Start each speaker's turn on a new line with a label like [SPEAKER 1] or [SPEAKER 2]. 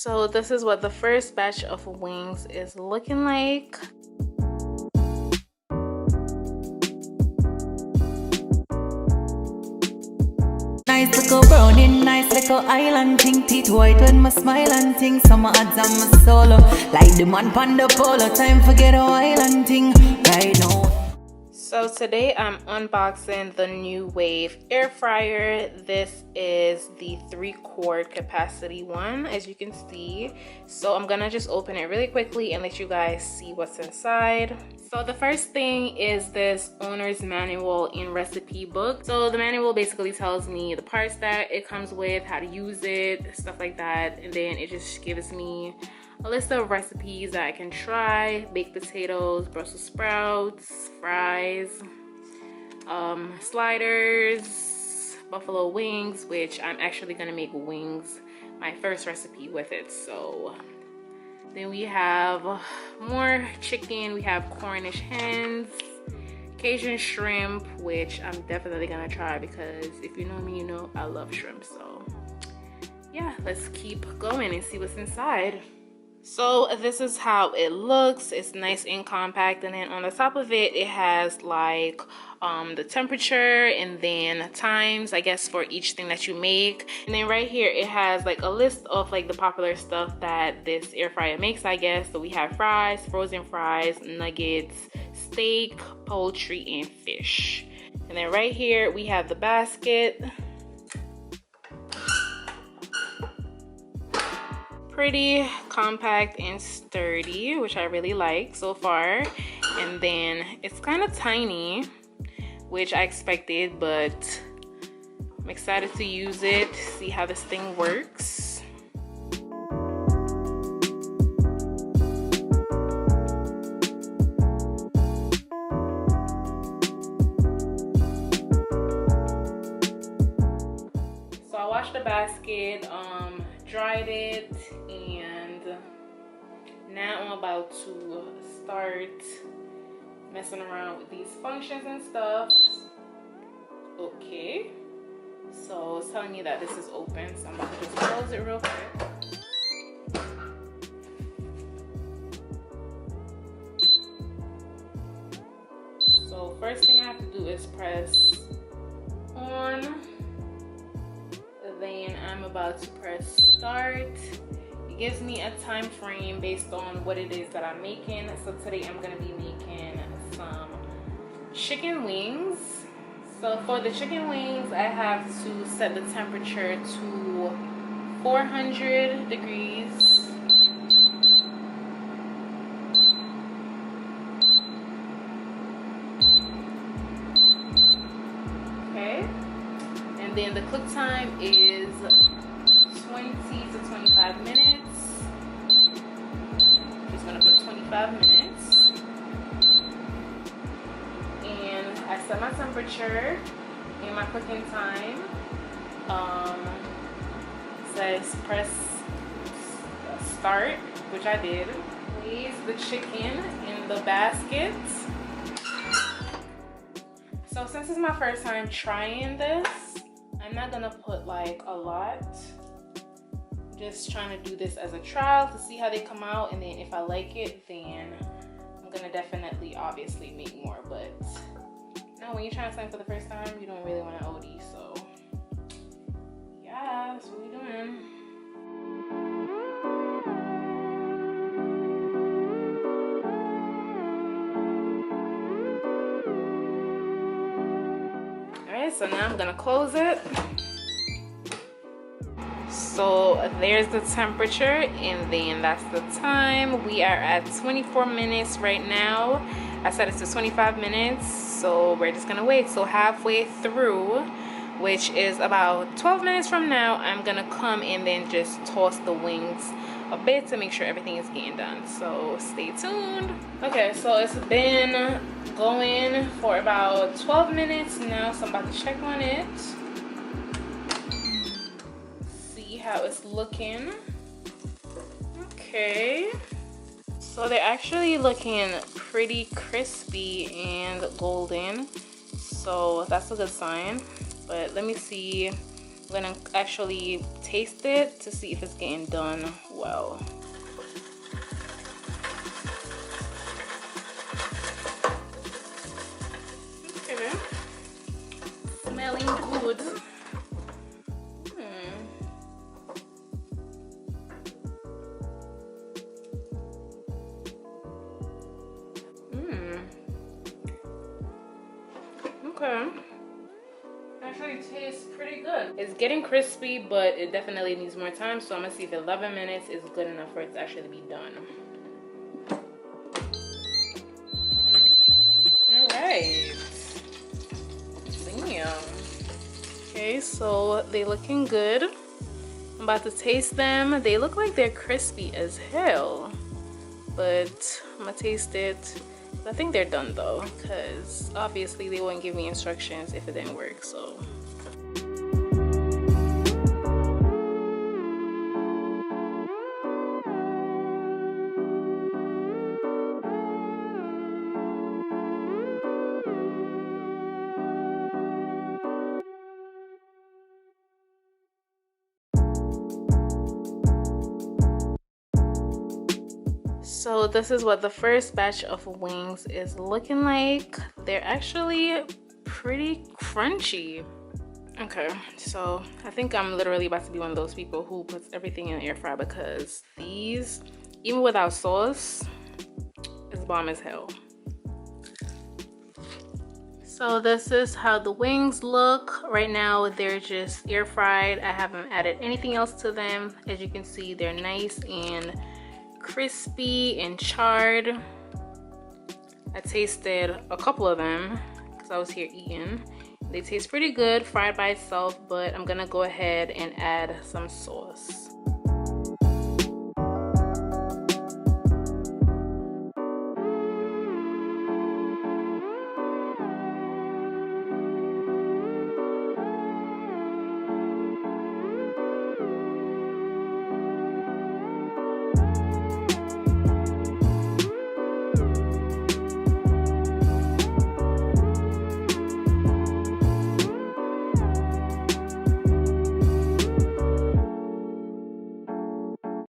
[SPEAKER 1] So this is what the first batch of wings is looking like.
[SPEAKER 2] Nice little brownie, nice little island thing. Teeth white when my smile and thing. Summer odds on my solo. Like the man panda polo. Time for get a island thing right now.
[SPEAKER 1] So today I'm unboxing the NUWAVE air fryer. This is the 3-quart capacity one, as you can see. So I'm gonna just open it really quickly and let you guys see what's inside. So the first thing is this owner's manual and recipe book. So the manual basically tells me the parts that it comes with, how to use it, stuff like that. And then it just gives me a list of recipes that I can try: baked potatoes, Brussels sprouts, fries, sliders, buffalo wings, which I'm actually gonna make wings, my first recipe with it. So then we have more chicken, we have Cornish hens, Cajun shrimp, which I'm definitely gonna try because if you know me, you know I love shrimp. So yeah, let's keep going and see what's inside. So this is how it looks. It's nice and compact, and then on the top of it, it has like the temperature and then times, I guess, for each thing that you make. And then right here it has like a list of like the popular stuff that this air fryer makes, I guess. So we have fries, frozen fries, nuggets, steak, poultry, and fish. And then right here we have the basket. Pretty compact and sturdy, which I really like so far. And then it's kind of tiny, which I expected, but I'm excited to use it, see how this thing works. So I washed the basket, dried it, and now I'm about to start messing around with these functions and stuff. Okay, so it's telling me that this is open, so I'm about to just close it real quick. So first thing I have to do is press on. Then I'm about to press start. It gives me a time frame based on what it is that I'm making. So today I'm gonna be making some chicken wings. So for the chicken wings, I have to set the temperature to 400 degrees. Okay. And then the cook time is 20 to 25 minutes. Just gonna put 25 minutes. And I set my temperature and my cooking time. Says press start, which I did. Place the chicken in the basket. So since it's my first time trying this, I'm not gonna put like a lot. I'm just trying to do this as a trial to see how they come out, and then if I like it, then I'm gonna definitely obviously make more. But no, when you're trying something for the first time, you don't really want to OD. So yeah, that's what we're doing. So now I'm gonna close it. So there's the temperature, and then that's the time. We are at 24 minutes right now. I set it to 25 minutes, so we're just gonna wait. So halfway through, which is about 12 minutes from now, I'm gonna come and then just toss the wings a bit to make sure everything is getting done. So stay tuned. Okay, so it's been going for about 12 minutes now, so I'm about to check on it, see how it's looking. Okay, so they're actually looking pretty crispy and golden, so that's a good sign. But let me see, I'm gonna actually taste it to see if it's getting done well. Okay, smelling good. Okay. Actually tastes pretty good. It's getting crispy, but it definitely needs more time, so I'm gonna see if 11 minutes is good enough for it to actually be done. All right. Damn. Okay, so they looking good. I'm about to taste them. They look like they're crispy as hell, but I'm gonna taste it. I think they're done though, because obviously they wouldn't give me instructions if it didn't work, so. So this is what the first batch of wings is looking like. They're actually pretty crunchy. Okay, so I think I'm literally about to be one of those people who puts everything in the air fryer, because these, even without sauce, is bomb as hell. So this is how the wings look. Right now they're just air fried. I haven't added anything else to them. As you can see, they're nice and crispy and charred. I tasted a couple of them because I was here eating. They taste pretty good fried by itself, but I'm gonna go ahead and add some sauce.